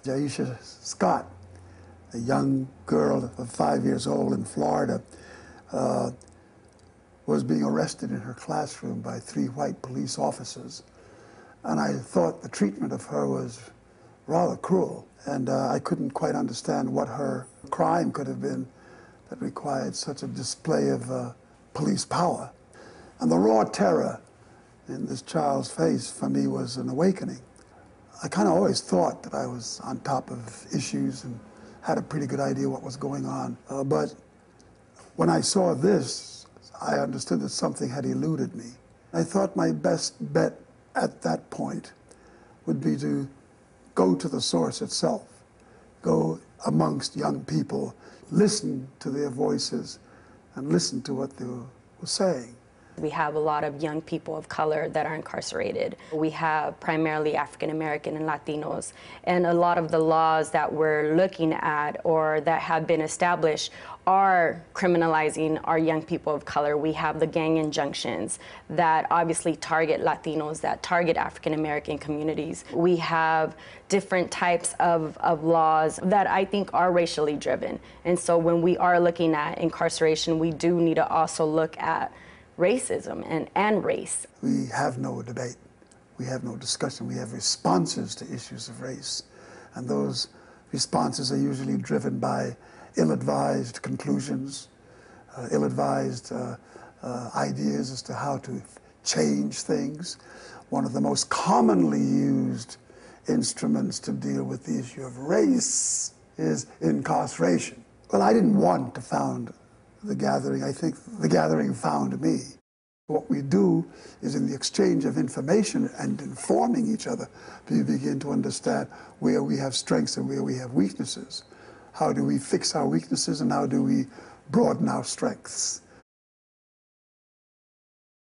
Jaisha Scott, a young girl of 5 years old in Florida, was being arrested in her classroom by 3 white police officers. And I thought the treatment of her was rather cruel. And I couldn't quite understand what her crime could have been that required such a display of police power. And the raw terror in this child's face, for me, was an awakening. I kind of always thought that I was on top of issues and had a pretty good idea what was going on. But when I saw this, I understood that something had eluded me. I thought my best bet at that point would be to go to the source itself, go amongst young people, listen to their voices, and listen to what they were saying. We have a lot of young people of color that are incarcerated. We have primarily African American and Latinos, and a lot of the laws that we're looking at or that have been established are criminalizing our young people of color. We have the gang injunctions that obviously target Latinos, that target African American communities. We have different types of laws that I think are racially driven. And so when we are looking at incarceration, we do need to also look at racism and race. We have no debate. We have no discussion. We have responses to issues of race. And those responses are usually driven by ill-advised conclusions, ill-advised ideas as to how to change things. One of the most commonly used instruments to deal with the issue of race is incarceration. Well, I didn't want to found the gathering. I think the gathering found me. What we do is, in the exchange of information and informing each other, we begin to understand where we have strengths and where we have weaknesses. How do we fix our weaknesses and how do we broaden our strengths?